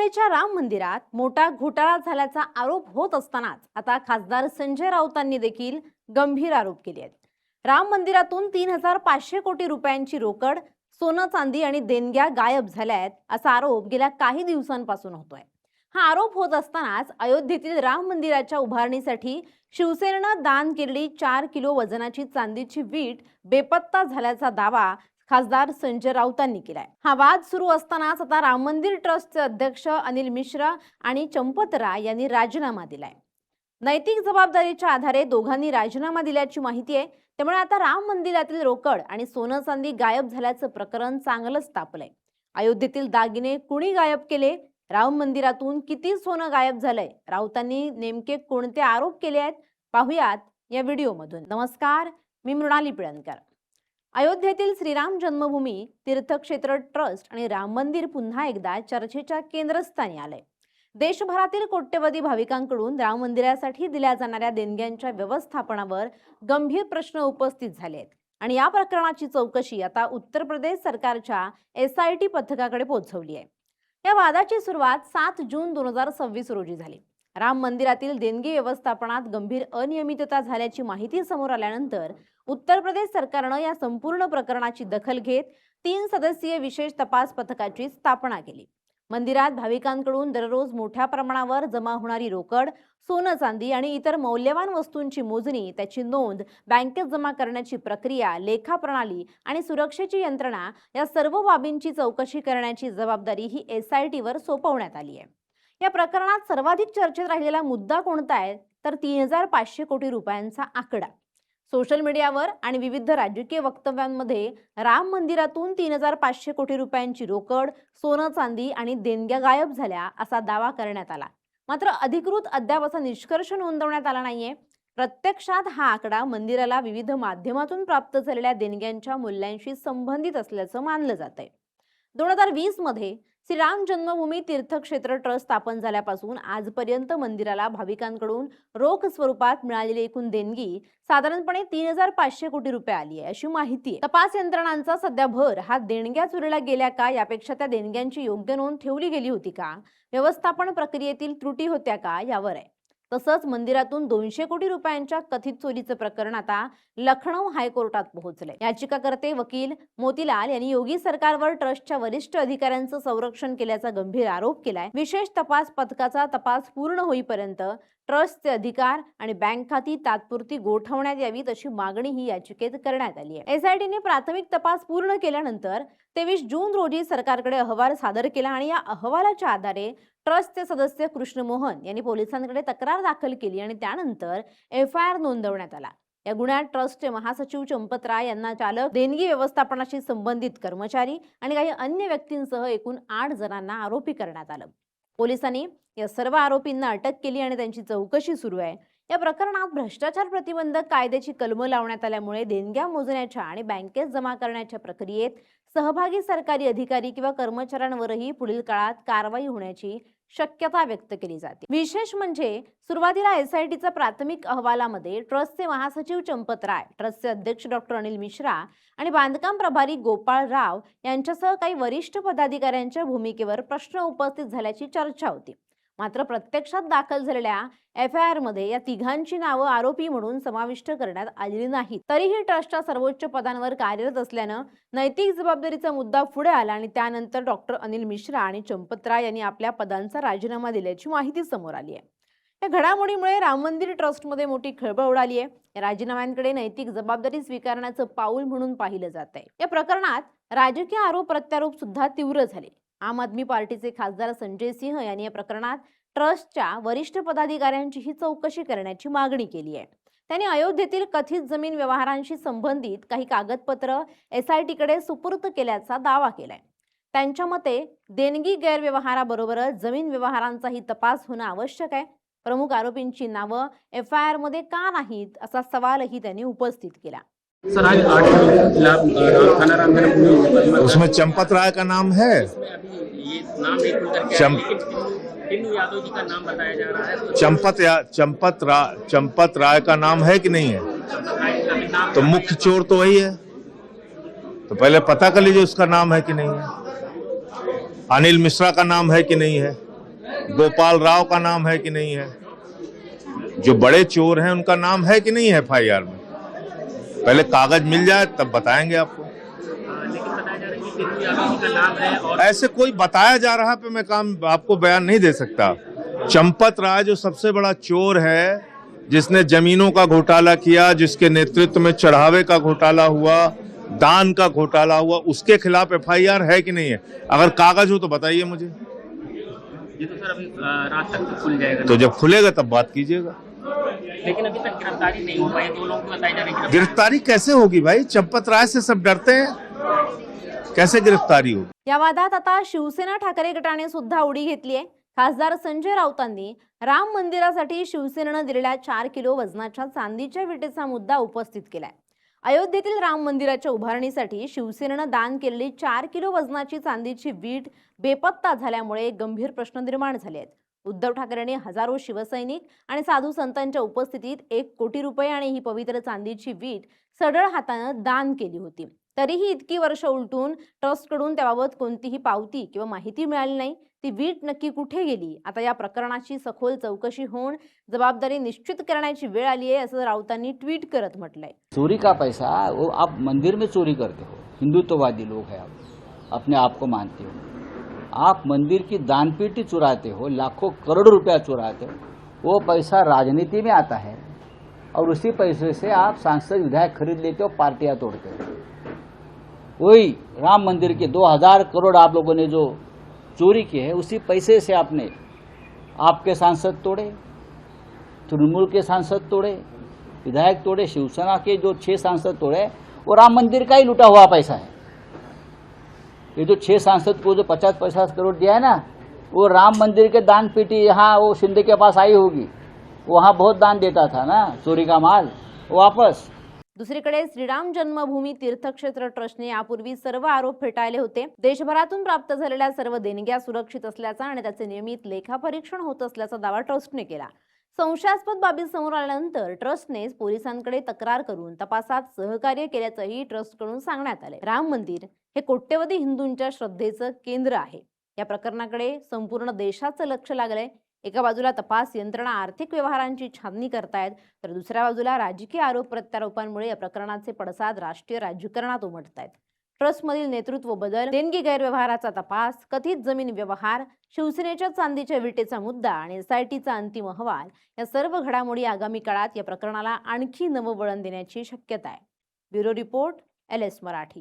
अयोध्येच्या राम मंदिरात मोठा घोटाळा झाल्याचा आरोप होत असतानाच आता खासदार संजय राऊतांनी देखील गंभीर आरोप केले आहेत। राम मंदिरातून 3,500 कोटी रुपयांची रोकड, सोनं चांदी आणि देणग्या गायब झाल्या आहेत असा आरोप गेल्या काही दिवसांपासून होतोय। हा आरोप होत असतानाच अयोध्येतील राम मंदिराच्या उभारणीसाठी शिवसेनेनं दान केलेली 4 किलो वजनाची चांदीची वीट बेपत्ता झाल्याचा दावा खासदार संजय राऊतांनी केलाय। हा वाद सुरू असतानाच आता राम मंदिर ट्रस्टचे अध्यक्ष अनिल मिश्रा आणि चंपत राय यांनी राजीनामा दिलाय। नैतिक जबाबदारीच्या आधारे दोघांनी राजीनामा दिल्याची माहिती आहे। त्यामुळे आता राम मंदिरातील रोकड आणि सोनं चांदी गायब झाल्याचं प्रकरण चांगलंच तापलंय। अयोध्येतील दागिने कुणी गायब केले, राम मंदिरातून किती सोनं गायब झालंय, राऊतांनी नेमके कोणते आरोप केले आहेत, पाहुयात या व्हिडिओमधून। नमस्कार, मी मृणाली पिळणकर। अयोध्येतील श्रीराम जन्मभूमी तीर्थक्षेत्र ट्रस्ट आणि राम मंदिर पुन्हा एकदा चर्चेच्या केंद्रस्थानी आलंय। देशभरातील कोट्यवधी भाविकांकडून राम मंदिरासाठी दिल्या जाणाऱ्या देणग्यांच्या व्यवस्थापनावर गंभीर प्रश्न उपस्थित झाले आहेत आणि या प्रकरणाची चौकशी आता उत्तर प्रदेश सरकारच्या SIT पथकाकडे पोहोचवली आहे। या वादाची सुरुवात 7 जून 2026 रोजी झाली। राम मंदिरातील देणगी व्यवस्थापनात गंभीर अनियमितता झाल्याची माहिती समोर आल्यानंतर उत्तर प्रदेश सरकारने या संपूर्ण प्रकरणाची दखल घेत 3 सदस्यीय विशेष तपास पथकाची स्थापना केली। मंदिरात भाविकांकडून दररोज मोठ्या प्रमाणावर जमा होणारी रोकड, सोनं चांदी आणि इतर मौल्यवान वस्तूंची मोजणी, त्याची नोंद, बँकेत जमा करण्याची प्रक्रिया, लेखा प्रणाली आणि सुरक्षेची यंत्रणा या सर्व बाबींची चौकशी करण्याची जबाबदारी ही SIT वर सोपवण्यात आली आहे। या प्रकरणात सर्वाधिक चर्चेत राहिलेला मुद्दा कोणता आहे तर 3,500 कोटी रुपयांचा आकडा। सोशल मीडियावर आणि विविध राजकीय वक्तव्यांमध्ये राम मंदिरातून 3,500 कोटी रुपयांची रोकड, सोनं चांदी आणि देणग्या गायब झाल्या असा दावा करण्यात आला। मात्र अधिकृत अद्याप असा निष्कर्ष नोंदवण्यात आला नाहीये। प्रत्यक्षात हा आकडा मंदिराला विविध माध्यमातून प्राप्त झालेल्या देणग्यांच्या मूल्यांशी संबंधित असल्याचं मानलं जातंय। 2020 मध्ये श्रीराम जन्मभूमी तीर्थक्षेत्र ट्रस्ट स्थापन झाल्यापासून आजपर्यंत मंदिराला भाविकांकडून रोख स्वरूपात मिळालेली एकूण देणगी साधारणपणे 3,500 कोटी रुपये आली आहे अशी माहिती आहे। तपास यंत्रणांचा सध्या भर हा देणग्या चोरीला गेल्या का यापेक्षा त्या देणग्यांची योग्य नोंद ठेवली गेली होती का, व्यवस्थापन प्रक्रियेतील त्रुटी होत्या का यावर आहे। तसंच मंदिरातून 200 कोटी रुपयांच्या कथित चोरीचं प्रकरण आता लखनौ हायकोर्टात पोहोचले। याचिकाकर्ते वकील मोतीलाल यांनी योगी सरकारवर ट्रस्टच्या वरिष्ठ अधिकाऱ्यांचं संरक्षण केल्याचा गंभीर आरोप केलाय। विशेष तपास पथकाचा तपास पूर्ण होईपर्यंत ट्रस्टचे अधिकार आणि बँक खाती तात्पुरती गोठवण्यात यावीत अशी मागणी ही याचिकेत करण्यात आली आहे। SITने प्राथमिक तपास पूर्ण केल्यानंतर 23 जून रोजी सरकारकडे अहवाल सादर केला आणि या अहवालाच्या आधारे ट्रस्टचे सदस्य कृष्ण मोहन यांनी पोलिसांकडे तक्रार दाखल केली आणि त्यानंतर FIR नोंदवण्यात आला। या गुन्ह्यात ट्रस्टचे महासचिव चंपत राय यांना चालक, देणगी व्यवस्थापनाशी संबंधित कर्मचारी आणि काही अन्य व्यक्तींसह एकूण 8 जणांना आरोपी करण्यात आलं। पोलिसांनी या सर्व आरोपींना अटक केली आणि त्यांची चौकशी सुरू आहे। या प्रकरणात भ्रष्टाचार प्रतिबंधक कायद्याची कलमं लावण्यात आल्यामुळे देणग्या मोजण्याच्या आणि बँकेत जमा करण्याच्या प्रक्रियेत सहभागी सरकारी अधिकारी किंवा कर्मचाऱ्यांवरही पुढील काळात कारवाई होण्याची शक्यता व्यक्त केली जाते। विशेष म्हणजे सुरुवातीला SITच्या प्राथमिक अहवालामध्ये ट्रस्टचे महासचिव चंपत राय, ट्रस्टचे अध्यक्ष डॉक्टर अनिल मिश्रा आणि बांधकाम प्रभारी गोपाळ राव यांच्यासह काही वरिष्ठ पदाधिकाऱ्यांच्या भूमिकेवर प्रश्न उपस्थित झाल्याची चर्चा होती। मात्र प्रत्यक्षात दाखल झालेल्या FIR मध्ये या तिघांची नावं आरोपी म्हणून समाविष्ट करण्यात आलेली नाहीत। तरीही ट्रस्टच्या सर्वोच्च पदांवर कार्यरत असल्यानं नैतिक जबाबदारीचा मुद्दा पुढे आला आणि त्यानंतर डॉक्टर अनिल मिश्रा आणि चंपत राय यांनी आपल्या पदांचा राजीनामा दिल्याची माहिती समोर आली आहे। या घडामोडीमुळे राम मंदिर ट्रस्टमध्ये मोठी खळबळ उडाली आहे। या राजीनाम्यांकडे नैतिक जबाबदारी स्वीकारण्याचं पाऊल म्हणून पाहिलं जात आहे। या प्रकरणात राजकीय आरोप प्रत्यारोप सुद्धा तीव्र झाले। आम आदमी पार्टीचे खासदार संजय सिंह यांनी या प्रकरणात ट्रस्टच्या वरिष्ठ पदाधिकाऱ्यांची ही चौकशी करण्याची मागणी केली आहे। त्यांनी अयोध्येतील कथित जमीन व्यवहारांशी संबंधित काही कागदपत्र SITकडे सुपूर्द केल्याचा दावा केलाय। त्यांच्या मते देणगी गैरव्यवहाराबरोबरच जमीन व्यवहारांचाही तपास होणं आवश्यक आहे। प्रमुख आरोपींची नावं FIR मध्ये का नाहीत असा सवालही त्यांनी उपस्थित केला। सर, आज 8 थाना रामनगर उसमें चंपत राय का नाम है। ये नाम नहीं खुल करके आया, लेकिन टिन्नू यादव जी का नाम बताया जा रहा है। चंपत राय का नाम है कि नहीं है? तो मुख्य चोर तो वही है, तो पहले पता कर लीजिए उसका नाम है कि नहीं है। अनिल मिश्रा का नाम है कि नहीं है। गोपाल राव का नाम है कि नहीं है? जो बड़े चोर हैं उनका नाम है कि नहीं है एफआईआर में? पहले कागज मिल जाए तब बताएंगे आपको। लेकिन बताया जा रहा है कि टिन्नू यादव जी का नाम है और ऐसे कोई बताया जा रहा पे मैं काम आपको बयान नहीं दे सकता। चंपत राय जो सबसे बड़ा चोर है, जिसने जमीनों का घोटाला किया, जिसके नेतृत्व में चढ़ावे का घोटाला हुआ, दान का घोटाला हुआ, उसके खिलाफ एफआईआर है कि नहीं है? अगर कागज हो तो बताइए मुझे। ये तो सर अभी रात तक तो खुल जाएगा। तो जब खुलेगा तब बात कीजिएगा। लेकिन अभी तक गिरफ्तारी नहीं हो पाई, 2 लोगों को बताया जा रहा है गिरफ्तारी कैसे होगी भाई? चंपत राय से सब डरते हैं, कैसे गिरफ्तारी होगी? या वादात आता शिवसेना ठाकरे गटाने सुद्धा उडी घेतली आहे। खासदार संजय राऊतांनी राम मंदिरासाठी शिवसेनेनं दिलेल्या 4 किलो वजनाच्या चांदीच्या विटेचा मुद्दा उपस्थित केलाय। अयोध्येतील राम मंदिराच्या उभारणीसाठी शिवसेनेनं दान केलेली 4 किलो वजनाची चांदीची वीट बेपत्ता झाल्यामुळे गंभीर प्रश्न निर्माण झाले आहेत। उद्धव ठाकरेंनी हजारो शिवसैनिक आणि साधू संतांच्या उपस्थितीत 1 कोटी रुपये आणि ही पवित्र चांदीची वीट सढळ हातानं दान केली होती। तरीही इतकी वर्ष उलटून ट्रस्टकडून त्याबाबत कोणतीही पावती किंवा माहिती मिळाली नाही। ती वीट नक्की कुठे गेली? आता या प्रकरणाची सखोल चौकशी होऊन जबाबदारी निश्चित करण्याची वेळ आली आहे, असं राऊतांनी ट्विट करत म्हटलंय। चोरी का पैसा वो आप मंदिर में चोरी करते हो, हिंदुत्ववादी लोग हैं आप, अपने आप को मानते हो। आप मंदिर की दानपेटी चुराते हो, लाखों करोड़ रुपया चुराते हो, वो पैसा राजनीति में आता है और उसी पैसे से आप सांसद विधायक खरीद लेते हो, पार्टियां तोड़ते हो। वही राम मंदिर के 2000 करोड़ आप लोगों ने जो चोरी की है, उसी पैसे से आपने आपके सांसद तोड़े, तृणमूल के सांसद तोड़े, विधायक तोड़े, शिवसेना के जो 6 सांसद तोड़े, वो राम मंदिर का ही लूटा हुआ पैसा है। ये जो 6 सांसद को जो 50-50 करोड़ दिया है ना, वो राम मंदिर के दान पेटी यहाँ वो शिंदे के पास आई होगी, वहाँ बहुत दान देता था ना, चोरी का माल वो वापस। दुसरीकडे श्रीराम जन्मभूमी तीर्थक्षेत्र ट्रस्टने यापूर्वी सर्व आरोप फेटाळले होते। देशभरातून प्राप्त झालेल्या सर्व देणग्या सुरक्षित असल्याचा आणि त्याचे नियमित लेखापरीक्षण होत असल्याचा दावा ट्रस्टने केला। संशयास्पद बाबी समोर आल्यानंतर ट्रस्टने पोलिसांकडे तक्रार करून तपासात सहकार्य केल्याचंही ट्रस्टकडून सांगण्यात आले। राम मंदिर हे कोट्यवधी हिंदूंच्या श्रद्धेचं केंद्र आहे। या प्रकरणाकडे संपूर्ण देशाचं लक्ष लागलंय। एका बाजूला तपास यंत्रणा आर्थिक व्यवहारांची छाननी करतायत, तर दुसऱ्या बाजूला राजकीय आरोप प्रत्यारोपांमुळे या प्रकरणाचे पडसाद राष्ट्रीय राजकारणात उमटतायत। ट्रस्टमधील नेतृत्व बदल, देणगी गैरव्यवहाराचा तपास, कथित जमीन व्यवहार, शिवसेनेच्या चांदीच्या विटेचा मुद्दा आणि एसआयटीचा अंतिम अहवाल या सर्व घडामोडी आगामी काळात या प्रकरणाला आणखी नवं वळण देण्याची शक्यता आहे। Bureau report, LS Marathi.